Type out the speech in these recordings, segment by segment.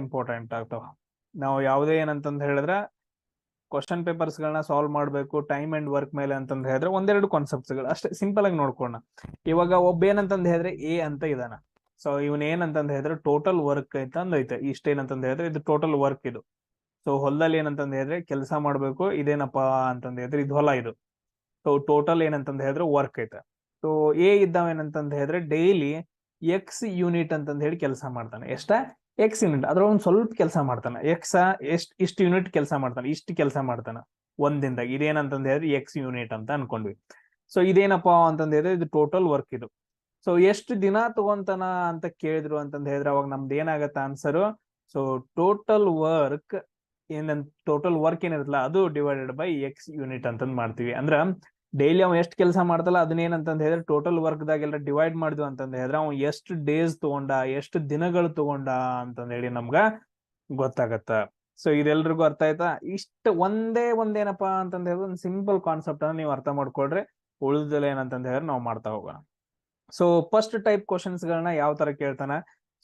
Important ಆಗ್ತಾವ. ನಾವು ಯಾವುದೇ ಏನಂತಂದ್ ಹೇಳಿದ್ರೆ ಕ್ವಶನ್ ಪೇಪರ್ಸ್ ಗಳನ್ನ ಸಾಲ್ವ್ ಮಾಡಬೇಕು ಟೈಮ್ ಅಂಡ್ ವರ್ಕ್ ಮೇಲೆ ಅಂತಂದ್ ಹೇಳಿದ್ರೆ ಒಂದೆರಡು ಕಾನ್ಸೆಪ್ಟ್ಸ್ ಗಳು ಅಷ್ಟೇ ಸಿಂಪಲ್ ಆಗಿ ನೋಡ್ಕೋಣ. ಇವಾಗ ಒಬ್ಬ ಏನಂತಂದ್ ಹೇಳಿದ್ರೆ ಎ ಅಂತ ಇದಾನ. ಸೊ ಇವನ್ ಏನಂತಂದ್ ಹೇಳಿದ್ರೆ ಟೋಟಲ್ ವರ್ಕ್ ಐತೆ ಇಷ್ಟ ಏನಂತಂದ್ ಹೇಳಿದ್ರೆ ಇದು ಟೋಟಲ್ ವರ್ಕ್ ಇದು. ಸೊ ಹೊಲದಲ್ಲಿ ಏನಂತಂದ್ ಹೇಳಿದ್ರೆ ಕೆಲಸ ಮಾಡ್ಬೇಕು ಇದೇನಪ್ಪಾ ಅಂತಂದ್ ಹೇಳಿದ್ರೆ ಇದು ಹೊಲ ಇದು. ಸೊ ಟೋಟಲ್ ಏನಂತಂದ್ ಹೇಳಿದ್ರೆ ವರ್ಕ್ ಐತೆ. ಸೊ ಎ ಇದ್ದಾವ ಏನಂತಂದ್ ಹೇಳಿದ್ರೆ ಡೈಲಿ ಎಕ್ಸ್ ಯೂನಿಟ್ ಅಂತಂದ್ ಹೇಳಿ ಕೆಲಸ ಮಾಡ್ತಾನೆ. ಎಷ್ಟ ಎಕ್ಸ್ ಯೂನಿಟ್ ಅದ್ರ ಒಂದ್ ಸ್ವಲ್ಪ ಕೆಲಸ ಮಾಡ್ತಾನೆ. ಎಕ್ಸ್ ಇಷ್ಟು ಯೂನಿಟ್ ಕೆಲಸ ಮಾಡ್ತಾನೆ, ಇಷ್ಟು ಕೆಲಸ ಮಾಡ್ತಾನ ಒಂದಿಂದಾಗ. ಇದೇನಂತಂದ್ ಹೇಳಿದ್ರೆ ಎಕ್ಸ್ ಯೂನಿಟ್ ಅಂತ ಅನ್ಕೊಂಡ್ವಿ. ಸೊ ಇದೇನಪ್ಪಾ ಅಂತಂದ್ ಹೇಳಿದ್ರೆ ಇದು ಟೋಟಲ್ ವರ್ಕ್ ಇದು. ಸೊ ಎಷ್ಟು ದಿನ ತಗೊಂತಾನ ಅಂತ ಕೇಳಿದ್ರು ಅಂತಂದ್ ಹೇಳಿದ್ರೆ ಅವಾಗ ನಮ್ದು ಏನಾಗತ್ತ answer. So total work total work ಏನಿರತ್ತಲ್ಲ ಅದು ಡಿವೈಡೆಡ್ ಬೈ ಎಕ್ಸ್ ಯೂನಿಟ್ ಅಂತಂದ್ ಮಾಡ್ತೀವಿ. ಅಂದ್ರ ಡೈಲಿ ಅವ್ ಎಷ್ಟು ಕೆಲಸ ಮಾಡ್ತಲ್ಲ ಅದನ್ನೇನಂತಂದ್ ಹೇಳಿದ್ರೆ ಟೋಟಲ್ ವರ್ಕ್ ದಾಗೆಲ್ಲ ಡಿವೈಡ್ ಮಾಡಿದ್ವಿ ಅಂತಂದ್ ಹೇಳಿದ್ರೆ ಅವ್ ಎಷ್ಟು ಡೇಸ್ ತಗೊಂಡ ಎಷ್ಟು ದಿನಗಳು ತಗೊಂಡ ಅಂತಂದ್ ಹೇಳಿ ನಮ್ಗ ಗೊತ್ತಾಗತ್ತ. ಸೊ ಇದೆಲ್ರಿಗೂ ಅರ್ಥ ಆಯ್ತಾ? ಇಷ್ಟ ಒಂದೇನಪ್ಪಾ ಅಂತಂದ್ ಹೇಳಿದ್ರೆ ಒಂದು ಸಿಂಪಲ್ ಕಾನ್ಸೆಪ್ಟ್ ಅನ್ನ ನೀವು ಅರ್ಥ ಮಾಡ್ಕೊಳ್ರಿ. ಉಳಿದಲ್ಲ ಏನಂತಂದ್ ಹೇಳಿದ್ರೆ ನಾವು ಮಾಡ್ತಾ ಹೋಗೋಣ. ಸೊ ಫಸ್ಟ್ ಟೈಪ್ ಕ್ವಶನ್ಸ್ ಗಳನ್ನ ಯಾವ ತರ ಕೇಳ್ತಾನ?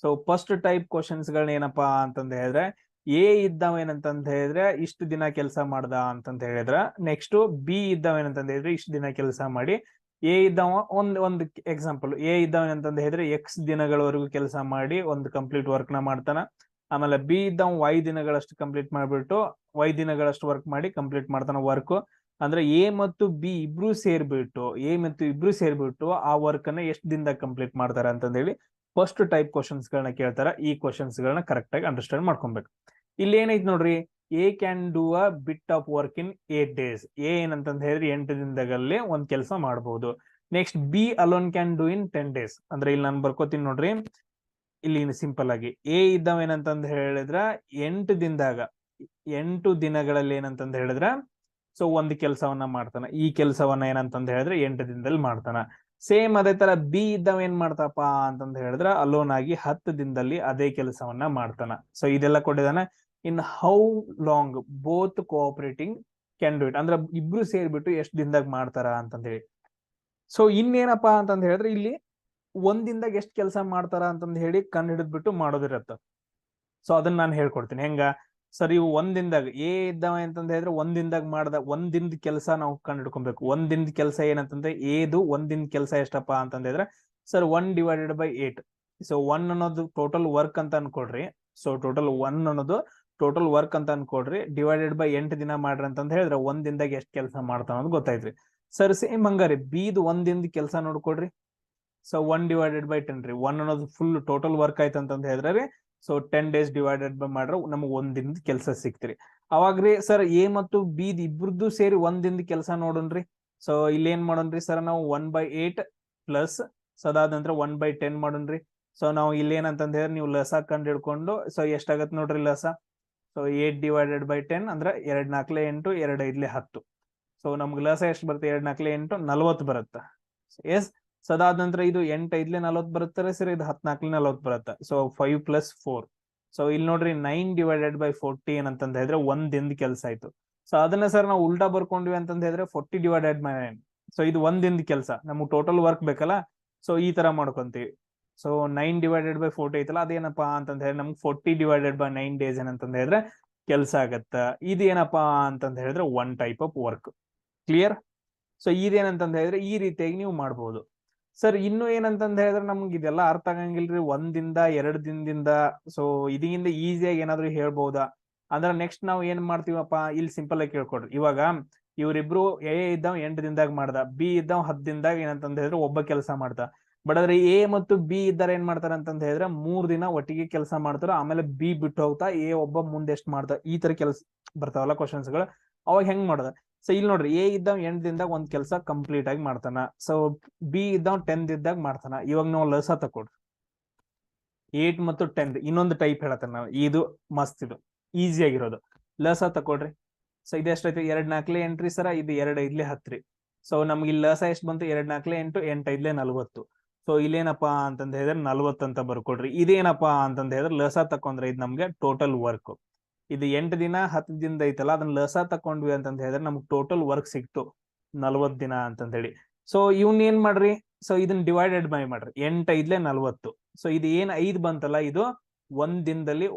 ಸೊ ಫಸ್ಟ್ ಟೈಪ್ ಕ್ವಶನ್ಸ್ ಗಳನ್ನ ಏನಪ್ಪಾ ಅಂತಂದ್ ಹೇಳಿದ್ರೆ ಎ ಇದ್ದಾವ ಏನಂತಂದ್ ಹೇಳಿದ್ರೆ ಇಷ್ಟು ದಿನ ಕೆಲಸ ಮಾಡ್ದ ಅಂತಂತ ಹೇಳಿದ್ರ, ನೆಕ್ಸ್ಟ್ ಬಿ ಇದ್ದಾವ ಏನಂತಂದ್ ಹೇಳಿದ್ರೆ ಇಷ್ಟು ದಿನ ಕೆಲಸ ಮಾಡಿ, ಎ ಇದ್ದಾವ ಒಂದ್ ಎಕ್ಸಾಂಪಲ್ ಎ ಇದ್ದಾವ ಏನಂತಂದ್ ಹೇಳಿದ್ರೆ ಎಕ್ಸ್ ದಿನಗಳವರೆಗೂ ಕೆಲಸ ಮಾಡಿ ಒಂದು ಕಂಪ್ಲೀಟ್ ವರ್ಕ್ ನ ಮಾಡ್ತಾನ. ಆಮೇಲೆ ಬಿ ಇದ್ದಾವ ವೈ ದಿನಗಳಷ್ಟು ಕಂಪ್ಲೀಟ್ ಮಾಡ್ಬಿಟ್ಟು ವೈ ದಿನಗಳಷ್ಟು ವರ್ಕ್ ಮಾಡಿ ಕಂಪ್ಲೀಟ್ ಮಾಡ್ತಾನ ವರ್ಕ್. ಅಂದ್ರೆ ಎ ಮತ್ತು ಬಿ ಇಬ್ರು ಸೇರ್ಬಿಟ್ಟು ಆ ವರ್ಕ್ ಅನ್ನ ಎಷ್ಟು ದಿನದಾಗ ಕಂಪ್ಲೀಟ್ ಮಾಡ್ತಾರ ಅಂತಂದ್ ಹೇಳಿ ಫಸ್ಟ್ ಟೈಪ್ ಕ್ವಶನ್ಸ್ ಗಳನ್ನ ಕೇಳ್ತಾರ. ಈ ಕ್ವಶನ್ಸ್ ಗಳನ್ನ ಕರೆಕ್ಟ್ ಆಗಿ ಅಂಡರ್ಸ್ಟ್ಯಾಂಡ್ ಮಾಡ್ಕೊಬೇಕು. ಇಲ್ಲಿ ಏನೈತಿ ನೋಡ್ರಿ, A can do a bit of work in 8 days. A ಏನಂತಂದ್ ಹೇಳಿದ್ರೆ 8 ದಿನದಾಗಲ್ಲೇ ಒಂದ್ ಕೆಲಸ ಮಾಡಬಹುದು. Next B alone can do in 10 days. ಅಂದ್ರೆ ಇಲ್ಲಿ ನಾನು ಬರ್ಕೋತೀನಿ ನೋಡ್ರಿ, ಇಲ್ಲಿ ಸಿಂಪಲ್ ಆಗಿ ಎ ಇದ್ದಾವ ಏನಂತಂದ್ ಹೇಳಿದ್ರ 8 ದಿನಗಳಲ್ಲಿ ಏನಂತಂದ್ ಹೇಳಿದ್ರ ಸೊ ಒಂದು ಕೆಲಸವನ್ನ ಮಾಡ್ತಾನ. ಈ ಕೆಲಸವನ್ನ ಏನಂತಂದ್ ಹೇಳಿದ್ರೆ 8 ದಿನದಲ್ಲಿ ಮಾಡ್ತಾನ. ಸೇಮ್ ಅದೇ ತರ ಬಿ ಇದ್ದಾವ ಏನ್ ಮಾಡ್ತಪ್ಪ ಅಂತಂದ್ ಹೇಳಿದ್ರ ಅಲೋನ್ ಆಗಿ 10 ದಿನದಲ್ಲಿ ಅದೇ ಕೆಲಸವನ್ನ ಮಾಡ್ತಾನ. ಸೊ ಇದೆಲ್ಲ ಕೊಟ್ಟಿದಾನೆ. In how long both cooperating can do it. ಅಂದ್ರೆ ಇಬ್ರು ಸೇರ್ಬಿಟ್ಟು ಎಷ್ಟು ದಿನದಾಗ ಮಾಡ್ತಾರ ಅಂತಂದ್ ಹೇಳಿ. ಸೊ ಇನ್ನೇನಪ್ಪಾ ಅಂತಂದ್ ಹೇಳಿದ್ರೆ ಇಲ್ಲಿ ಒಂದಿಂದಾಗ ಎಷ್ಟು ಕೆಲಸ ಮಾಡ್ತಾರ ಅಂತಂದ್ ಹೇಳಿ ಕಂಡು ಹಿಡಿದ್ಬಿಟ್ಟು ಮಾಡೋದಿರತ್ತ. ಸೊ ಅದನ್ನ ನಾನು ಹೇಳ್ಕೊಡ್ತೀನಿ ಹೆಂಗ. ಸರ್ ಇವು ಒಂದಿಂದಾಗ ಎ ಇದ್ದಾವ ಅಂತಂದ್ ಹೇಳಿದ್ರೆ ಒಂದಿಂದಾಗ ಒಂದಿನದ ಕೆಲಸ ನಾವು ಕಂಡು ಹಿಡ್ಕೊಬೇಕು. ಒಂದಿನದ ಕೆಲಸ ಏನಂತಂದ್ರೆ ಏದು ಒಂದಿನ ಕೆಲಸ ಎಷ್ಟಪ್ಪಾ ಅಂತಂದ್ ಹೇಳಿದ್ರೆ ಸರ್ 1/8. ಸೊ 1 ಅನ್ನೋದು ಟೋಟಲ್ ವರ್ಕ್ ಅಂತ ಅನ್ಕೊಡ್ರಿ. ಸೊ ಟೋಟಲ್ 1 ಅನ್ನೋದು ಟೋಟಲ್ ವರ್ಕ್ ಅಂತ ಅನ್ಕೊಡ್ರಿ, ಡಿವೈಡೆಡ್ ಬೈ 8 ದಿನ ಮಾಡ್ರಿ ಅಂತಂದ್ ಹೇಳಿದ್ರೆ ಒಂದ್ ದಿನದಾಗ ಎಷ್ಟು ಕೆಲಸ ಮಾಡ್ತಾವ ಅನ್ನೋದು ಗೊತ್ತಾಯ್ತ್ರಿ. ಸರ್ ಸೇಮ್ ಹಂಗಾರಿ ಬಿದು ಒಂದಿನದ ಕೆಲಸ ನೋಡ್ಕೊಡ್ರಿ. ಸೊ 1/10 ರೀ. 1 ಅನ್ನೋದು ಫುಲ್ ಟೋಟಲ್ ವರ್ಕ್ ಆಯ್ತು ಅಂತಂದ್ ಹೇಳಿದ್ರೆ ಸೊ 10 days ಡಿವೈಡೆಡ್ ಬೈ ಮಾಡ್ರೆ ನಮಗ್ ಒಂದ್ ದಿನದ ಕೆಲಸ ಸಿಕ್ತ್ರಿ. ಅವಾಗ್ರಿ ಸರ್ ಎ ಮತ್ತು ಬಿ ಇಬ್ರದ್ದು ಸೇರಿ ಒಂದ್ ದಿನದ ಕೆಲಸ ನೋಡೋಣ್ರಿ. ಸೊ ಇಲ್ಲಿ ಏನ್ ಮಾಡೋಣ್ರಿ ಸರ್, ನಾವು 1/8 ಪ್ಲಸ್ ಅದಾದ ನಂತರ 1/10 ಮಾಡೋಣ್ರಿ. ಸೊ ನಾವು ಇಲ್ಲಿ ಏನಂತಂದ್ ಹೇಳಿದ್ರೆ ನೀವು ಲಸ ಕಂಡು ಹಿಡ್ಕೊಂಡು ಸೊ ಎಷ್ಟಾಗತ್ ನೋಡ್ರಿ ಲಸ. ಸೊ 8/10 ಅಂದ್ರೆ 2 4 8 2 5 10. ಸೊ ನಮ್ಗೆ ಲಸ ಎಷ್ಟು ಬರುತ್ತೆ? 2 4 8 40 ಬರುತ್ತೆ. ಎಸ್. ಸೊ ಅದಾದ ನಂತರ ಇದು 8 5 40 ಬರುತ್ತಾರೆ ಸರ್, ಇದು 10 4 40 ಬರುತ್ತೆ. ಸೊ 5 + 4. ಸೊ ಇಲ್ಲಿ ನೋಡ್ರಿ 9/40 ಏನಂತಂದ್ ಹೇಳಿದ್ರೆ ಒಂದ್ ದಿನದ ಕೆಲಸ ಆಯ್ತು. ಸೊ ಅದನ್ನ ಸರ್ ನಾವು ಉಲ್ಟಾ ಬರ್ಕೊಂಡ್ವಿ ಅಂತಂದ್ ಹೇಳಿದ್ರೆ 40/9. ಸೊ ಇದು ಒಂದ್ ದಿನದ ಕೆಲಸ, ನಮ್ಗೆ ಟೋಟಲ್ ವರ್ಕ್ ಬೇಕಲ್ಲ. ಸೊ ಈ ತರ ಮಾಡ್ಕೊಂತೀವಿ. ಸೊ 9/40 ಐತಲ್ಲ ಅದೇನಪ್ಪಾ ಅಂತಂದ್ ಹೇಳಿದ್ರೆ ನಮ್ಗೆ 40/9 days ಏನಂತಂದ್ ಹೇಳಿದ್ರೆ ಕೆಲಸ ಆಗತ್ತ. ಇದೇನಪ್ಪಾ ಅಂತಂದ್ ಹೇಳಿದ್ರೆ one type of work. Clear? So ಇದೇನಂತಂದ್ ಹೇಳಿದ್ರೆ ಈ ರೀತಿಯಾಗಿ ನೀವು ಮಾಡ್ಬೋದು. ಸರ್ ಇನ್ನು ಏನಂತಂದ್ ಹೇಳಿದ್ರೆ ನಮ್ಗೆ ಇದೆಲ್ಲ ಅರ್ಥ ಆಗಂಗಿಲ್ರಿ. 1 ದಿನದ 2 ದಿನದಿಂದ ಸೊ ಇದರಿಂದ ಈಸಿಯಾಗಿ ಏನಾದ್ರು ಹೇಳ್ಬಹುದಾ ಅಂದ್ರೆ ನೆಕ್ಸ್ಟ್ ನಾವು ಏನ್ ಮಾಡ್ತೀವಪ್ಪ, ಇಲ್ಲಿ ಸಿಂಪಲ್ ಆಗಿ ಕೇಳ್ಕೊಡ್ರಿ. ಇವಾಗ ಇವ್ರಿಬ್ರು ಎ ಇದ್ದಾವ 8 ದಿನದಾಗ ಮಾಡ್ದ, ಬಿ ಇದ್ದಾವ 10 ದಿನದಾಗ ಏನಂತಂದ್ ಹೇಳಿದ್ರೆ ಒಬ್ಬ ಕೆಲಸ ಮಾಡ್ದ. ಬಟ್ ಆದ್ರೆ ಎ ಮತ್ತು ಬಿ ಇದ್ದಾರ ಏನ್ ಮಾಡ್ತಾರ ಅಂತಂದ್ ಹೇಳಿದ್ರೆ 3 ದಿನ ಒಟ್ಟಿಗೆ ಕೆಲಸ ಮಾಡ್ತಾರ. ಆಮೇಲೆ ಬಿ ಬಿಟ್ಟು ಹೋಗ್ತಾ ಎ ಒಬ್ಬ ಮುಂದೆ ಎಷ್ಟು ಮಾಡ್ತಾ ಈ ತರ ಕೆಲಸ ಬರ್ತಾವಲ್ಲ ಕ್ವಶನ್ಸ್ ಗಳು. ಅವಾಗ ಹೆಂಗ್ ಮಾಡದ? ಸೊ ಇಲ್ಲಿ ನೋಡ್ರಿ ಎ ಇದ್ದಾವ 8 ದಿನದಾಗ ಒಂದ್ ಕೆಲಸ ಕಂಪ್ಲೀಟ್ ಆಗಿ ಮಾಡ್ತಾನ. ಸೊ ಬಿ ಇದ್ದಾವ 10 ದಿನದಾಗ ಮಾಡ್ತಾನ. ಇವಾಗ ನಾವು ಲಸ ತಕೊಡ್ರಿ 8 ಮತ್ತು 10. ಇನ್ನೊಂದು ಟೈಪ್ ಹೇಳತ್ತೇನೆ ನಾವು, ಇದು ಮಸ್ತ್, ಇದು ಈಸಿ ಆಗಿರೋದು. ಲಸ ತಕೊಡ್ರಿ. ಸೊ ಇದು ಎಷ್ಟೈತಿ? 2 4 8 ರೀ ಸರ, ಇದು 2 5 10 ರೀ. ಸೊ ನಮ್ಗೆ ಇಲ್ಲಿ ಲಸ ಎಷ್ಟು ಬಂತು? 2 4 8 8 5 40. ಸೊ ಇಲ್ಲೇನಪ್ಪಾ ಅಂತಂದ್ ಹೇಳಿದ್ರೆ 40 ಅಂತ ಬರ್ಕೊಡ್ರಿ. ಇದೇನಪ್ಪಾ ಅಂತಂದ್ ಹೇಳಿದ್ರೆ ಲಸ ತಕೊಂಡ್ರೆ ಇದು ನಮ್ಗೆ ಟೋಟಲ್ ವರ್ಕ್. ಇದು 8 ದಿನ 10 ದಿನದ ಐತಲ್ಲ ಅದನ್ನ ಲಸ ತಕೊಂಡ್ವಿ ಅಂತಂದ್ ಹೇಳಿದ್ರೆ ನಮ್ಗೆ ಟೋಟಲ್ ವರ್ಕ್ ಸಿಕ್ತು 40 ದಿನ ಅಂತಂದ್ ಹೇಳಿ. ಸೊ ಇವ್ನ ಏನ್ ಮಾಡ್ರಿ, ಸೊ ಇದನ್ನ ಡಿವೈಡೆಡ್ ಬೈ ಮಾಡ್ರಿ. 8 5 40. ಸೊ ಇದು ಏನ್ 5 ಬಂತಲ್ಲ ಇದು ಒಂದ್ ದಿನದಲ್ಲಿ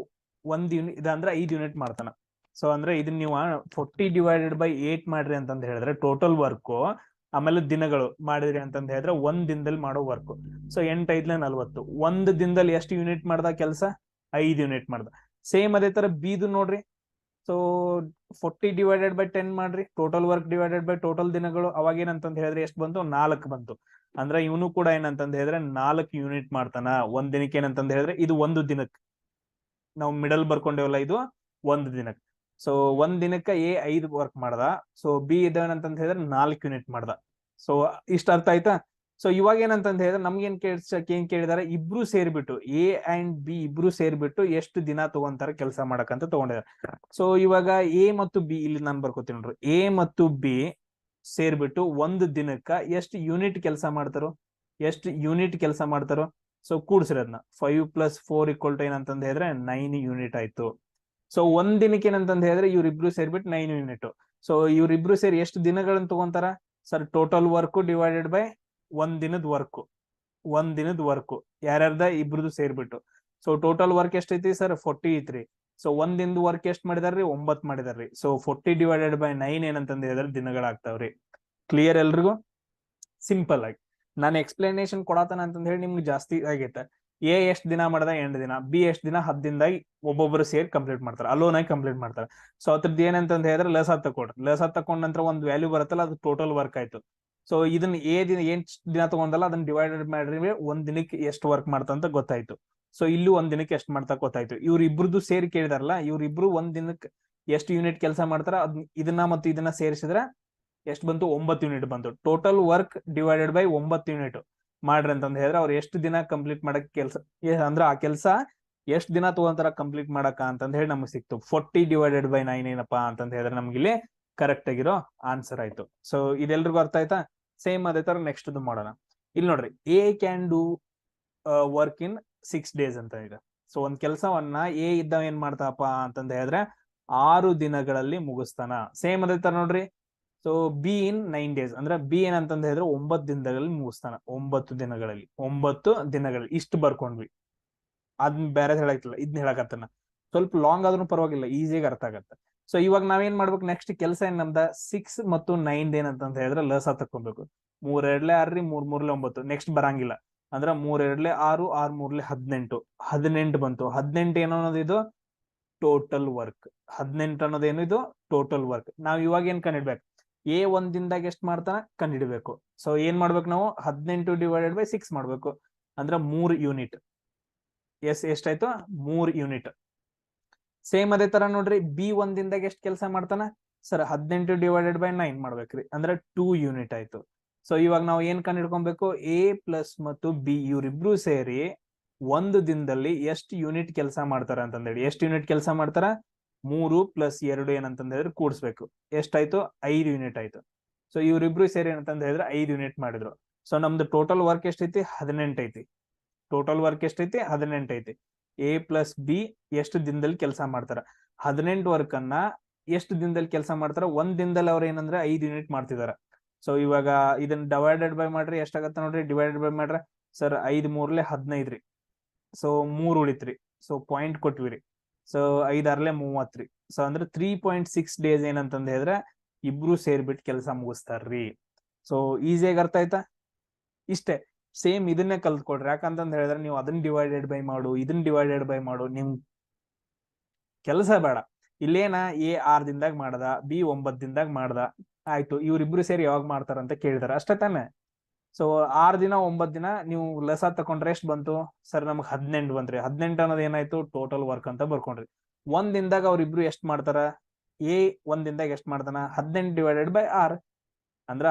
1 ಯೂನಿಟ್ ಇದಂದ್ರೆ 5 ಯೂನಿಟ್ ಮಾಡ್ತಾನ. ಸೊ ಅಂದ್ರೆ ಇದನ್ನ ನೀವು 40 ಡಿವೈಡೆಡ್ ಬೈ 8 ಮಾಡ್ರಿ ಅಂತಂದ್ ಹೇಳಿದ್ರೆ ಟೋಟಲ್ ವರ್ಕ್ ಆಮೇಲೆ ದಿನಗಳು ಮಾಡಿದ್ರಿ ಅಂತಂದ್ ಹೇಳಿದ್ರೆ 1 ದಿನದಲ್ಲಿ ಮಾಡೋ ವರ್ಕ್. ಸೊ 8×5 = 40. 1 ದಿನದಲ್ಲಿ ಎಷ್ಟು ಯೂನಿಟ್ ಮಾಡ್ದ ಕೆಲಸ? 5 ಯೂನಿಟ್ ಮಾಡ್ದ. ಸೇಮ್ ಅದೇ ತರ ಬಿದು ನೋಡ್ರಿ. ಸೊ 40 ಡಿವೈಡೆಡ್ ಬೈ 10 ಮಾಡ್ರಿ, total work divided by total ದಿನಗಳು. ಅವಾಗ ಏನಂತಂದ್ ಹೇಳಿದ್ರೆ ಎಷ್ಟು ಬಂತು? 4 ಬಂತು. ಅಂದ್ರೆ ಇವನು ಕೂಡ ಏನಂತಂದ್ ಹೇಳಿದ್ರೆ 4 ಯೂನಿಟ್ ಮಾಡ್ತಾನ ಒಂದ್ ದಿನಕ್ಕೆ. ಏನಂತಂದ್ ಹೇಳಿದ್ರೆ ಇದು 1 ದಿನಕ್ಕೆ ನಾವು ಮಿಡಲ್ ಬರ್ಕೊಂಡೇವಲ್ಲ, ಇದು 1 ದಿನಕ್ಕೆ. ಸೊ 1 ದಿನಕ್ಕೆ ಎ 5 ವರ್ಕ್ ಮಾಡ್ದ. ಸೊ ಬಿ ಇದೇನಂತಂದ್ ಹೇಳಿದ್ರೆ 4 ಯೂನಿಟ್ ಮಾಡ್ದ. ಸೊ ಇಷ್ಟ ಅರ್ಥ ಆಯ್ತಾ? ಸೊ ಇವಾಗ ಏನಂತಂದ್ ಹೇಳಿದ್ರೆ ನಮ್ಗೆ ಏನ್ ಕೇಳಿದಾರೆ, ಇಬ್ರು ಸೇರ್ಬಿಟ್ಟು ಎ ಅಂಡ್ ಬಿ ಇಬ್ರು ಸೇರ್ಬಿಟ್ಟು ಎಷ್ಟು ದಿನ ತಗೊಂತಾರ ಕೆಲಸ ಮಾಡಕಂತ ತಗೊಂಡಿದ್ದಾರೆ. ಸೊ ಇವಾಗ ಎ ಮತ್ತು ಬಿ, ಇಲ್ಲಿ ನಾನು ಬರ್ಕೋತೀನಿ ನೋಡ್ರಿ, ಎ ಮತ್ತು ಬಿ ಸೇರ್ಬಿಟ್ಟು 1 ದಿನಕ್ಕ ಎಷ್ಟು ಯೂನಿಟ್ ಕೆಲಸ ಮಾಡ್ತಾರೋ, ಎಷ್ಟು ಯೂನಿಟ್ ಕೆಲಸ ಮಾಡ್ತಾರೋ. ಸೊ ಕೂಡ್ಸ್ರಿ ಅದನ್ನ. 5 + 4 = ಏನಂತಂದ್ ಹೇಳಿದ್ರೆ 9 ಯೂನಿಟ್ ಆಯ್ತು. ಸೊ 1 ದಿನಕ್ಕೆ ಏನಂತಂದ್ ಹೇಳಿದ್ರೆ ಇವ್ರಿಬ್ರು ಸೇರ್ಬಿಟ್ಟು 9 ಯೂನಿಟ್. ಸೊ ಇವ್ರಿಬ್ರು ಸೇರಿ ಎಷ್ಟು ದಿನಗಳನ್ನ ತಗೊಂತಾರ sir? Total work divided by 1 ದಿನದ ವರ್ಕ್. 1 ದಿನದ ವರ್ಕ್ ಯಾರ್ಯಾರ್ದ? ಇಬ್ರದು ಸೇರ್ಬಿಟ್ಟು. ಸೊ ಟೋಟಲ್ ವರ್ಕ್ ಎಷ್ಟೈತಿ ಸರ್? 40 ಐತ್ರಿ. ಸೊ 1 ದಿನದ ವರ್ಕ್ ಎಷ್ಟ್ ಮಾಡಿದಾರ್ರಿ? 9 ಮಾಡಿದಾರ್ರಿ. ಸೊ 40 ಡಿವೈಡೆಡ್ ಬೈ 9 ಏನಂತಂದ್ ಹೇಳಿದ್ರೆ ದಿನಗಳಾಗ್ತಾವ್ರಿ. ಕ್ಲಿಯರ್ ಎಲ್ರಿಗೂ? ಸಿಂಪಲ್ ಆಗಿ ನಾನು ಎಕ್ಸ್ಪ್ಲನೇಷನ್ ಕೊಡತಾನ ಅಂತಂದ್ ಹೇಳಿ ನಿಮ್ಗೆ ಜಾಸ್ತಿ ಆಗೈತೆ. ಎ ಎಷ್ಟ್ ದಿನ ಮಾಡ್ದ? 8 ದಿನ. ಬಿ ಎಷ್ಟ್ ದಿನ? 10 ದಿನದಾಗಿ ಒಬ್ಬೊಬ್ರು ಸೇರಿ ಕಂಪ್ಲೀಟ್ ಮಾಡ್ತಾರೆ, ಅಲೋನ್ ಆಗಿ ಕಂಪ್ಲೀಟ್ ಮಾಡ್ತಾರೆ. ಸೊ ಅದ್ರದ್ದು ಏನಂತಂದ್ ಹೇಳಿದ್ರೆ ಲಸ ತಕೊಡ್ರಿ. ಲಸ ತಕೊಂಡ ನಂತರ ಒಂದು ವ್ಯಾಲ್ಯೂ ಬರುತ್ತಲ್ಲ, ಅದು ಟೋಟಲ್ ವರ್ಕ್ ಆಯ್ತು. ಸೊ ಇದನ್ನ ಎ ದಿನ ಏನ್ ದಿನ ತಗೊಂಡಲ್ಲ ಅದನ್ನ ಡಿವೈಡೆಡ್ ಮಾಡ್ರಿ 1 ದಿನಕ್ಕೆ ಎಷ್ಟು ವರ್ಕ್ ಮಾಡ್ತಂತ ಗೊತ್ತಾಯ್ತು. ಸೊ ಇಲ್ಲಿ 1 ದಿನಕ್ಕೆ ಎಷ್ಟು ಮಾಡ್ತಾ ಗೊತ್ತಾಯ್ತು. ಇವ್ರ ಇಬ್ರದ್ದು ಸೇರಿ ಕೇಳಿದಾರಲ್ಲ, ಇವ್ರಿಬ್ರು 1 ದಿನಕ್ಕೆ ಎಷ್ಟು ಯೂನಿಟ್ ಕೆಲಸ ಮಾಡ್ತಾರ ಇದನ್ನ ಮತ್ತು ಇದನ್ನ ಸೇರಿಸಿದ್ರೆ ಎಷ್ಟು ಬಂತು? 9 ಯೂನಿಟ್ ಬಂತು. Total work divided by 9 unit ಮಾಡ್ರಿ ಅಂತಂದ್ ಹೇಳಿದ್ರೆ ಅವ್ರು ಎಷ್ಟು ದಿನ ಕಂಪ್ಲೀಟ್ ಮಾಡಕ್ ಕೆಲಸ, ಅಂದ್ರೆ ಆ ಕೆಲಸ ಎಷ್ಟ್ ದಿನ ತಗೊಂತಾರ ಕಂಪ್ಲೀಟ್ ಮಾಡಕ ಅಂತಂದ್ ಹೇಳಿ ನಮ್ಗೆ ಸಿಕ್ತು. 40 ಡಿವೈಡೆಡ್ ಬೈ 9 ಏನಪ್ಪಾ ಅಂತಂದ್ ಹೇಳಿದ್ರೆ ನಮ್ಗೆ ಇಲ್ಲಿ ಕರೆಕ್ಟ್ ಆಗಿರೋ ಆನ್ಸರ್ ಆಯ್ತು. ಸೊ ಇದೆಲ್ರಿಗೂ ಅರ್ಥ ಆಯ್ತಾ? ಸೇಮ್ ಅದೇ ತರ ನೆಕ್ಸ್ಟ್ ಮಾಡೋಣ. ಇಲ್ಲಿ ನೋಡ್ರಿ, A can do work in 6 days ಅಂತ ಇದೆ. ಸೊ ಒಂದ್ ಕೆಲಸವನ್ನ ಎ ಇದ್ದ ಏನ್ ಮಾಡ್ತಾನಪ್ಪ ಅಂತಂದ ಹೇಳಿದ್ರೆ 6 ದಿನಗಳಲ್ಲಿ ಮುಗಿಸ್ತಾನ. ಸೇಮ್ ಅದೇ ತರ ನೋಡ್ರಿ. ಸೊ ಬಿ ಇನ್ 9 days ಅಂದ್ರೆ ಬಿ ಏನಂತಂದ ಹೇಳಿದ್ರೆ 9 ದಿನಗಳಲ್ಲಿ ಮುಗಿಸ್ತಾನ. 9 ದಿನಗಳಲ್ಲಿ 9 ದಿನಗಳಲ್ಲಿ ಇಷ್ಟು ಬರ್ಕೊಂಡ್ವಿ. ಅದ್ನ ಬೇರೆ ಹೇಳಕ್ತಿಲ್ಲ, ಇದನ್ನ ಹೇಳಕತ್ತಾನ. ಸ್ವಲ್ಪ ಲಾಂಗ್ ಆದ್ರೂ ಪರವಾಗಿಲ್ಲ, ಈಸಿಯಾಗಿ ಅರ್ಥ ಆಗತ್ತೆ. ಸೊ ಇವಾಗ ನಾವೇನ್ ಮಾಡ್ಬೇಕು? ನೆಕ್ಸ್ಟ್ ಕೆಲಸ ಏನ್ ನಮ್ದ 6 ಮತ್ತು 9 ಏನಂತಂತ ಹೇಳಿದ್ರೆ ಲಸ ತಕ್ಕೊಬೇಕು. 3 2 6 3 3 9 ನೆಕ್ಸ್ಟ್ ಬರಂಗಿಲ್ಲ. ಅಂದ್ರ 3 2 6 6 3 18 18 ಬಂತು. 18 ಏನೋ ಅನ್ನೋದು ಇದು ಟೋಟಲ್ ವರ್ಕ್. 18 ಅನ್ನೋದೇನು ಇದು ಟೋಟಲ್ ವರ್ಕ್. ನಾವ್ ಇವಾಗ ಏನ್ ಕಂಡಿಡ್ಬೇಕು? ಎ 1 ದಿನದಾಗ ಎಷ್ಟ್ ಮಾಡ್ತಾನ ಕಂಡಿಡ್ಬೇಕು. ಸೊ ಏನ್ ಮಾಡ್ಬೇಕು ನಾವು? 18 ಡಿವೈಡೆಡ್ ಬೈ 6 ಮಾಡ್ಬೇಕು. ಅಂದ್ರ 3 ಯೂನಿಟ್. ಎಷ್ಟಾಯ್ತು? 3 ಯೂನಿಟ್. ಸೇಮ್ ಅದೇ ತರ ನೋಡ್ರಿ, ಬಿ 1 ದಿನದಾಗ ಎಷ್ಟ್ ಕೆಲಸ ಮಾಡ್ತಾನ ಸರ್? 18 ಡಿವೈಡೆಡ್ ಬೈ 9 ಮಾಡ್ಬೇಕ್ರಿ. ಅಂದ್ರೆ 2 ಯೂನಿಟ್ ಆಯ್ತು. ಸೊ ಇವಾಗ ನಾವು ಏನ್ ಕಂಡು ಹಿಡ್ಕೊಬೇಕು? ಎ ಪ್ಲಸ್ ಮತ್ತು ಬಿ ಇವ್ರಿಬ್ರು ಸೇರಿ 1 ದಿನದಲ್ಲಿ ಎಷ್ಟು ಯೂನಿಟ್ ಕೆಲಸ ಮಾಡ್ತಾರ ಅಂತಂದೇಳಿ. ಎಷ್ಟು ಯೂನಿಟ್ ಕೆಲಸ ಮಾಡ್ತಾರ? 3 + 2 ಏನಂತಂದ ಹೇಳಿದ್ರೆ ಕೂಡಿಸ್ಬೇಕು. ಎಷ್ಟಾಯ್ತು? 5 ಯೂನಿಟ್ ಆಯ್ತು. ಸೊ ಇವ್ರಿಬ್ರು ಸೇರಿ ಏನಂತಂದ ಹೇಳಿದ್ರೆ 5 ಯೂನಿಟ್ ಮಾಡಿದ್ರು. ಸೊ ನಮ್ದು ಟೋಟಲ್ ವರ್ಕ್ ಎಷ್ಟೈತಿ? 18 ಐತಿ. ಟೋಟಲ್ ವರ್ಕ್ ಎಷ್ಟೈತಿ? 18 ಐತಿ. ಎ ಪ್ಲಸ್ ಬಿ ಎಷ್ಟು ದಿನದಲ್ಲಿ ಕೆಲಸ ಮಾಡ್ತಾರ? 18 ವರ್ಕ್ ಅನ್ನ ಎಷ್ಟು ದಿನದಲ್ಲಿ ಕೆಲಸ ಮಾಡ್ತಾರ? 1 ದಿನದಲ್ಲಿ ಅವ್ರ ಏನಂದ್ರೆ 5 ಯೂನಿಟ್ ಮಾಡ್ತಿದಾರ. ಸೊ ಇವಾಗ ಇದನ್ನ ಡಿವೈಡೆಡ್ ಬೈ ಮಾಡ್ರಿ, ಎಷ್ಟಾಗತ್ತ ನೋಡ್ರಿ. ಡಿವೈಡೆಡ್ ಬೈ ಮಾಡ್ರೆ ಸರ್ 5 3 15 ರೀ. ಸೊ 3 ಉಳಿತ್ರಿ. ಸೊ ಪಾಯಿಂಟ್ ಕೊಟ್ವಿರಿ. ಸೊ 5 6 30 ರೀ. ಸೊ ಅಂದ್ರೆ 3.6 days ಏನಂತಂದ ಹೇಳಿದ್ರೆ ಇಬ್ರು ಸೇರ್ಬಿಟ್ಟು ಕೆಲಸ ಮುಗಿಸ್ತಾರ್ರಿ. ಸೊ ಈಸಿಯಾಗಿ ಅರ್ಥ ಆಯ್ತಾ? ಇಷ್ಟೇ. ಸೇಮ್ ಇದನ್ನೇ ಕಲ್ತ್ಕೊಡ್ರಿ. ಯಾಕಂತಂದ್ ಹೇಳಿದ್ರೆ ನೀವು ಅದನ್ನ ಡಿವೈಡೆಡ್ ಬೈ ಮಾಡು, ಇದನ್ನ ಡಿವೈಡೆಡ್ ಬೈ ಮಾಡು, ನಿಮ್ ಕೆಲಸ ಬೇಡ. ಇಲ್ಲೇನ ಎ 6 ದಿನದಾಗ ಮಾಡ್ದ, ಬಿ 9 ದಿನದಾಗ ಮಾಡ್ದ, ಆಯ್ತು. ಇವ್ರಿಬ್ರು ಸೇರಿ ಯಾವಾಗ ಮಾಡ್ತಾರ ಅಂತ ಕೇಳಿದಾರ, ಅಷ್ಟೇ ತಾನೆ. ಸೊ 6 ದಿನ 9 ದಿನ ನೀವು ಲಸ ತಕೊಂಡ್ರೆ ಎಷ್ಟು ಬಂತು ಸರ್? ನಮ್ಗೆ 18 ಬಂತ್ರಿ. 18 ಅನ್ನೋದು ಏನಾಯ್ತು? ಟೋಟಲ್ ವರ್ಕ್ ಅಂತ ಬರ್ಕೊಂಡ್ರಿ. 1 ದಿನದಾಗ ಅವ್ರಿಬ್ರು ಎಷ್ಟ್ ಮಾಡ್ತಾರ? ಎ 1 ದಿನದಾಗ ಎಷ್ಟ್ ಮಾಡ್ತಾನ? 18 ಡಿವೈಡೆಡ್ ಬೈ 6 ಅಂದ್ರ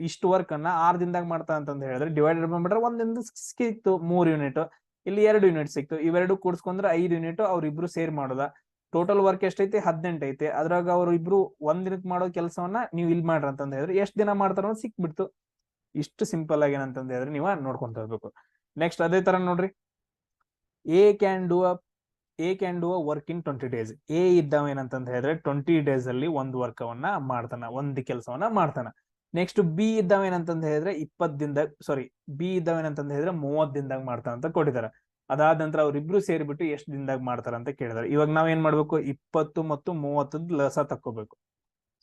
ಇಷ್ಟು ವರ್ಕ್ ಅನ್ನ 6 ದಿನದಾಗ ಮಾಡ್ತಾ ಅಂತಂದ ಹೇಳಿದ್ರೆ ಡಿವೈಡೆಡ್ ಮಾಡ್ಬಿಟ್ರೆ 1 ದಿನದ ಸಿಕ್ತು 3 ಯೂನಿಟ್. ಇಲ್ಲಿ 2 ಯೂನಿಟ್ ಸಿಕ್ತು. ಇವೆರಡು ಕೂಡ್ಸ್ಕೊಂಡ್ರೆ 5 ಯೂನಿಟ್ ಅವ್ರಿಬ್ರು ಸೇರ್ ಮಾಡೋದ. ಟೋಟಲ್ ವರ್ಕ್ ಎಷ್ಟೈತಿ? 18 ಐತಿ. ಅದ್ರಾಗ ಅವ್ರು ಇಬ್ರು 1 ದಿನಕ್ಕೆ ಮಾಡೋ ಕೆಲಸವನ್ನ ನೀವು ಇಲ್ಲಿ ಮಾಡ್ರಿ ಅಂತಂದ ಹೇಳಿದ್ರೆ ಎಷ್ಟು ದಿನ ಮಾಡ್ತಾರ ಅನ್ನೋದು ಸಿಕ್ಬಿಡ್ತು. ಇಷ್ಟು ಸಿಂಪಲ್ ಆಗಿ ಏನಂತಂದ ಹೇಳಿದ್ರೆ ನೀವು ನೋಡ್ಕೊಂತ ಹೋಗ್ಬೇಕು. ನೆಕ್ಸ್ಟ್ ಅದೇ ತರ ನೋಡ್ರಿ, A can do a work in 20 days. A ಇದ್ದಾವ ಏನಂತಂದ ಹೇಳಿದ್ರೆ 20 days ಅಲ್ಲಿ ಒಂದು ವರ್ಕವನ್ನ ಮಾಡ್ತಾನ, ಒಂದು ಕೆಲಸವನ್ನ ಮಾಡ್ತಾನ. ನೆಕ್ಸ್ಟ್ ಬಿ ಇದ್ದಾವ ಏನಂತಂದ ಹೇಳಿದ್ರೆ 20 ದಿನದಾಗ, ಸಾರಿ, ಬಿ ಇದ್ದಾವ ಏನಂತಂದ ಹೇಳಿದ್ರೆ 30 ದಿನದಾಗ ಮಾಡ್ತಾನ ಅಂತ ಕೊಟ್ಟಿದ್ದಾರೆ. ಅದಾದ ನಂತರ ಅವ್ರಿಬ್ರು ಸೇರಿಬಿಟ್ಟು ಎಷ್ಟು ದಿನದಾಗ ಮಾಡ್ತಾರ ಅಂತ ಕೇಳಿದಾರೆ. ಇವಾಗ ನಾವ್ ಏನ್ ಮಾಡ್ಬೇಕು, 20 ಮತ್ತು 30 ಲಸ ತಕ್ಕೋಬೇಕು.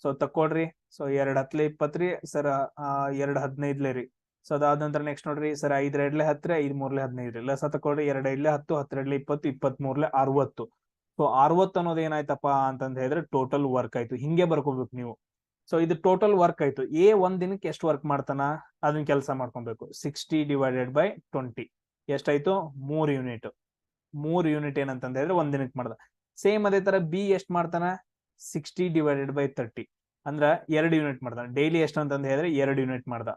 ಸೊ ತಕ್ಕೊಡ್ರಿ. ಸೊ 2 10 20 ಸರ್, 2 15 ರೀ. ಸೊ ಅದಾದ ನಂತರ ನೆಕ್ಸ್ಟ್ ನೋಡ್ರಿ ಸರ್, 5 2 10 5 3 15 ಲಸ ತಕೊಡ್ರಿ. 2 5 10 10 2 20 23 60. ಸೊ 60 ಅನ್ನೋದು ಏನಾಯ್ತಪ್ಪ ಅಂತಂದ ಹೇಳಿದ್ರೆ ಟೋಟಲ್ ವರ್ಕ್ ಆಯ್ತು. ಹಿಂಗೆ ಬರ್ಕೋಬೇಕು ನೀವು. ಸೊ ಇದು ಟೋಟಲ್ ವರ್ಕ್ ಆಯ್ತು. ಒಂದ್ ದಿನಕ್ಕೆ ಎಷ್ಟು ವರ್ಕ್ ಮಾಡ್ತಾನ ಅದನ್ನ ಕೆಲಸ ಮಾಡ್ಕೊಬೇಕು. 60 / 20 ಎಷ್ಟಾಯ್ತು, 3 ಯೂನಿಟ್. 3 ಯೂನಿಟ್ ಏನಂತಂದ ಹೇಳಿದ್ರೆ ಒಂದ್ ದಿನಕ್ಕೆ ಮಾಡ್ದ. ಸೇಮ್ ಅದೇ ತರ ಬಿ ಎಷ್ಟ್ ಮಾಡ್ತಾನ, 60 / 30 ಅಂದ್ರ 2 ಯೂನಿಟ್ ಮಾಡ್ದ. ಡೈಲಿ ಎಷ್ಟು ಅಂತಂದ ಹೇಳಿದ್ರೆ 2 ಯೂನಿಟ್ ಮಾಡ್ದ.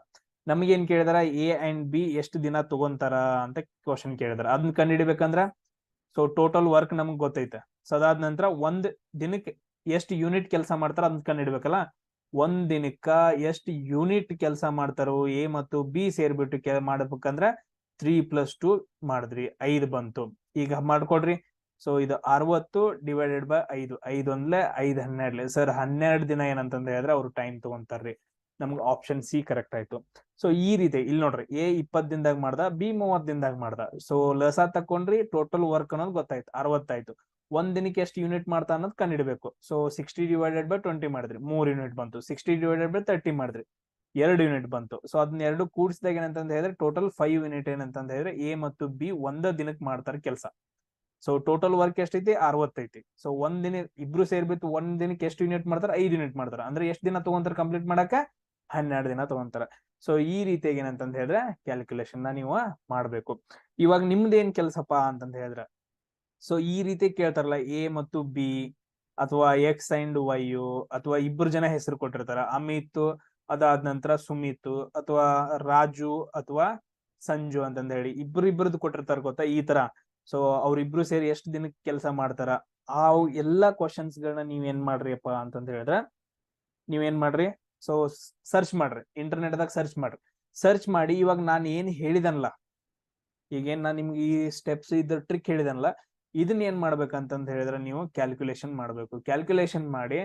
ನಮಗೇನ್ ಕೇಳಿದಾರ, ಎ ಅಂಡ್ ಬಿ ಎಷ್ಟು ದಿನ ತಗೊಂತಾರ ಅಂತ ಕ್ವಶನ್ ಕೇಳಿದಾರ. ಅದನ್ನ ಕಂಡುಹಿಡಿಬೇಕಂದ್ರ ಸೊ ಟೋಟಲ್ ವರ್ಕ್ ನಮ್ಗೆ ಗೊತ್ತೈತೆ. ಸೊ ಅದಾದ ನಂತರ ಒಂದ್ ದಿನಕ್ಕೆ ಎಷ್ಟು ಯೂನಿಟ್ ಕೆಲಸ ಮಾಡ್ತಾರ ಅದನ್ನ ಕಂಡುಹಿಡ್ಬೇಕಲ್ಲ. ಒಂದ್ ದಿನಕ್ಕ ಎಷ್ಟು ಯೂನಿಟ್ ಕೆಲಸ ಮಾಡ್ತಾರೋ ಎ ಮತ್ತು ಬಿ ಸೇರ್ಬಿಟ್ಟು ಮಾಡ್ಬೇಕಂದ್ರ 3 + 2 ಮಾಡಿದ್ರಿ, 5 ಬಂತು. ಈಗ ಮಾಡ್ಕೊಡ್ರಿ. ಸೊ ಇದು 60 / 5. 5 ಒಂದ್ಲೆ 5 12 ಸರ್, 12 ದಿನ ಏನಂತಂದ ಹೇಳಿದ್ರೆ ಅವ್ರು ಟೈಮ್ ತಗೊಂತಾರ್ರಿ. ನಮ್ಗೆ ಆಪ್ಷನ್ ಸಿ ಕರೆಕ್ಟ್ ಆಯ್ತು. ಸೊ ಈ ರೀತಿ ಇಲ್ಲಿ ನೋಡ್ರಿ, ಎ 20 ದಿನದಾಗ ಮಾಡ್ದ, ಬಿ 30 ದಿನದಾಗ ಮಾಡ್ದ. ಸೊ ಲಸ ತಕೊಂಡ್ರಿ, ಟೋಟಲ್ ವರ್ಕ್ ಅನ್ನೋದು ಗೊತ್ತಾಯ್ತು, 60 ಆಯ್ತು. ಒಂದ್ ದಿನಕ್ಕೆ ಎಷ್ಟು ಯೂನಿಟ್ ಮಾಡ್ತಾ ಅನ್ನೋದು ಕಂಡಿಡ್ಬೇಕು. ಸೊ 60 / 20 ಮಾಡಿದ್ರಿ, 3 ಯೂನಿಟ್ ಬಂತು. 60 / 30 ಮಾಡಿದ್ರಿ, 2 ಯೂನಿಟ್ ಬಂತು. ಸೊ ಅದನ್ನ ಎರಡು ಕೂಡಿಸಿದಾಗ ಏನಂತಂದ ಹೇಳಿದ್ರೆ ಟೋಟಲ್ 5 ಯೂನಿಟ್ ಏನಂತಂದ ಹೇಳಿದ್ರೆ ಎ ಮತ್ತು ಬಿ ಒಂದ ದಿನಕ್ಕೆ ಮಾಡ್ತಾರೆ ಕೆಲಸ. ಸೊ ಟೋಟಲ್ ವರ್ಕ್ ಎಷ್ಟೈತಿ, 60 ಐತಿ. ಸೊ ಒಂದ್ ದಿನ ಇಬ್ರು ಸೇರ್ಬಿಟ್ಟು ಒಂದ್ ದಿನಕ್ಕೆ ಎಷ್ಟು ಯೂನಿಟ್ ಮಾಡ್ತಾರ, 5 ಯೂನಿಟ್ ಮಾಡ್ತಾರ. ಅಂದ್ರೆ ಎಷ್ಟು ದಿನ ತಗೊಂತಾರ ಕಂಪ್ಲೀಟ್ ಮಾಡಕ, 12 ದಿನ ತಗೊಂತಾರ. ಸೊ ಈ ರೀತಿಯಾಗಿ ಏನಂತಂದ ಹೇಳಿದ್ರೆ ಕ್ಯಾಲ್ಕುಲೇಷನ್ ನೀವು ಮಾಡ್ಬೇಕು. ಇವಾಗ ನಿಮ್ದು ಏನ್ ಕೆಲ್ಸಪ್ಪ ಅಂತಂದ ಹೇಳಿದ್ರೆ, ಸೊ ಈ ರೀತಿ ಕೇಳ್ತಾರಲ್ಲ, ಎ ಮತ್ತು ಬಿ ಅಥವಾ ಎಕ್ಸ್ ಅಂಡ್ ವೈ, ಅಥವಾ ಇಬ್ಬರು ಜನ ಹೆಸರು ಕೊಟ್ಟಿರ್ತಾರ, ಅಮಿತ್, ಅದಾದ ನಂತರ ಸುಮಿತ್, ಅಥವಾ ರಾಜು ಅಥವಾ ಸಂಜು ಅಂತಂದ ಹೇಳಿ ಇಬ್ಬರದ್ದು ಕೊಟ್ಟಿರ್ತಾರ ಗೊತ್ತಾ, ಈ ತರ. ಸೊ ಅವ್ರಿಬ್ರು ಸೇರಿ ಎಷ್ಟು ದಿನಕ್ಕೆ ಕೆಲಸ ಮಾಡ್ತಾರ, ಆ ಎಲ್ಲಾ ಕ್ವಶನ್ಸ್ ಗಳನ್ನ ನೀವ್ ಏನ್ ಮಾಡ್ರಿಪ್ಪ ಅಂತಂದ ಹೇಳಿದ್ರೆ, ನೀವೇನ್ ಮಾಡ್ರಿ, ಸೊ ಸರ್ಚ್ ಮಾಡ್ರಿ, ಇಂಟರ್ನೆಟ್ ದಾಗ ಸರ್ಚ್ ಮಾಡ್ರಿ. ಸರ್ಚ್ ಮಾಡಿ ಇವಾಗ ನಾನು ಏನ್ ಹೇಳಿದನಲ್ಲ, ಈಗೇನ್ ನಾನು ನಿಮ್ಗೆ ಈ ಸ್ಟೆಪ್ಸ್ ಇದ್ರ ಟ್ರಿಕ್ ಹೇಳಿದನಲ್ಲ, ಇದನ್ನ ಏನ್ ಮಾಡ್ಬೇಕಂತಂದ ಹೇಳಿದ್ರೆ ನೀವು ಕ್ಯಾಲ್ಕುಲೇಷನ್ ಮಾಡ್ಬೇಕು. ಕ್ಯಾಲ್ಕುಲೇಷನ್ ಮಾಡಿ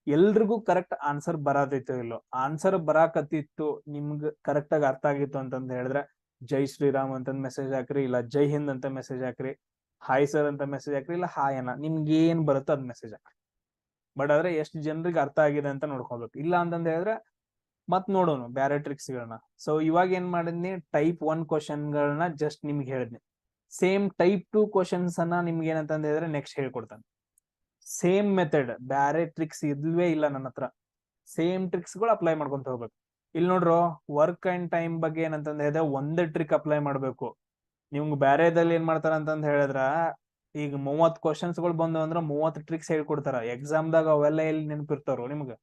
ಎಲ್ರಿಗೂ ಕರೆಕ್ಟ್ ಆನ್ಸರ್ ಬರತೈತೋ ಇಲ್ಲೋ. ಆನ್ಸರ್ ಬರಾಕತ್ತಿತ್ತು, ನಿಮ್ಗೆ ಕರೆಕ್ಟ್ ಆಗಿ ಅರ್ಥ ಆಗಿತ್ತು ಅಂತಂದ ಹೇಳಿದ್ರೆ ಜೈ ಶ್ರೀರಾಮ್ ಅಂತ ಮೆಸೇಜ್ ಹಾಕ್ರಿ, ಇಲ್ಲ ಜೈ ಹಿಂದ್ ಅಂತ ಮೆಸೇಜ್ ಹಾಕ್ರಿ, ಹಾಯ್ ಸರ್ ಅಂತ ಮೆಸೇಜ್ ಹಾಕ್ರಿ, ಇಲ್ಲ ಹಾಯ್ ಅನ್ನ, ನಿಮ್ಗೆ ಏನ್ ಬರುತ್ತೋ ಅದ್ ಮೆಸೇಜ್ ಹಾಕ್ರಿ. ಬಟ್ ಆದ್ರೆ ಎಷ್ಟು ಜನರಿಗೆ ಅರ್ಥ ಆಗಿದೆ ಅಂತ ನೋಡ್ಕೋಬೇಕು. ಇಲ್ಲ ಅಂತಂದ ಹೇಳಿದ್ರೆ ಮತ್ ನೋಡೋಣ ಬ್ಯಾರೆ ಟ್ರಿಕ್ಸ್ ಗಳನ್ನ. ಸೊ ಇವಾಗ ಏನ್ ಮಾಡಿದ್ನಿ, ಟೈಪ್ 1 ಕ್ವಶನ್ ಗಳನ್ನ ಜಸ್ಟ್ ನಿಮ್ಗೆ ಹೇಳಿದ್ನಿ. ಸೇಮ್ ಟೈಪ್ 2 ಕ್ವಶನ್ಸ್ ಅನ್ನ ನಿಮ್ಗೆ ಏನಂತಂದ ಹೇಳಿದ್ರೆ ನೆಕ್ಸ್ಟ್ ಹೇಳ್ಕೊಡ್ತಾನೆ. ಸೇಮ್ ಮೆಥಡ್, ಬ್ಯಾರೆ ಟ್ರಿಕ್ಸ್ ಇಲ್ವೇ ಇಲ್ಲ ನನ್ನ ಹತ್ರ. ಸೇಮ್ ಟ್ರಿಕ್ಸ್ ಗಳು ಅಪ್ಲೈ ಮಾಡ್ಕೊಂತ ಹೋಗ್ಬೇಕು. ಇಲ್ಲಿ ನೋಡ್ರು, ವರ್ಕ್ ಅಂಡ್ ಟೈಮ್ ಬಗ್ಗೆ ಏನಂತಂದ ಹೇಳಿದ್ರೆ ಒಂದೇ ಟ್ರಿಕ್ ಅಪ್ಲೈ ಮಾಡ್ಬೇಕು. ನಿಮ್ಗೆ ಬ್ಯಾರೆದಲ್ಲಿ ಏನ್ ಮಾಡ್ತಾರ ಅಂತಂದ ಹೇಳಿದ್ರ, ಈಗ 30 ಕ್ವಶನ್ಸ್ ಗಳು ಬಂದು ಅಂದ್ರ 30 ಟ್ರಿಕ್ಸ್ ಹೇಳ್ಕೊಡ್ತಾರ. ಎಕ್ಸಾಮ್ದಾಗ ಅವೆಲ್ಲ ಎಲ್ಲಿ ನೆನಪಿರ್ತಾರೋ ನಿಮ್ಗೆ.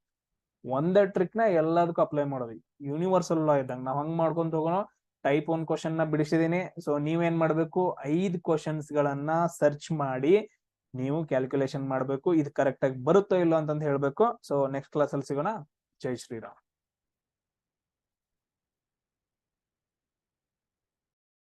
ಒಂದೇ ಟ್ರಿಕ್ ನ ಎಲ್ಲದಕ್ಕೂ ಅಪ್ಲೈ ಮಾಡೋದು, ಯೂನಿವರ್ಸಲ್ ಲಾ ಇದ್ದಂಗ. ನಾವ್ ಹಂಗ್ ಮಾಡ್ಕೊಂತ ಹೋಗೋಣ. ಟೈಪ್ 1 ಕ್ವಶನ್ ನ ಬಿಡಿಸಿದೀನಿ. ಸೊ ನೀವೇನ್ ಮಾಡ್ಬೇಕು, 5 ಕ್ವಶನ್ಸ್ ಗಳನ್ನ ಸರ್ಚ್ ಮಾಡಿ ನೀವು ಕ್ಯಾಲ್ಕುಲೇಷನ್ ಮಾಡ್ಬೇಕು. ಇದು ಕರೆಕ್ಟ್ ಆಗಿ ಬರುತ್ತೋ ಇಲ್ಲೋ ಅಂತಂದ್ ಹೇಳ್ಬೇಕು. ಸೊ ನೆಕ್ಸ್ಟ್ ಕ್ಲಾಸ್ ಅಲ್ಲಿ ಸಿಗೋಣ. ಜೈ ಶ್ರೀರಾಮ್.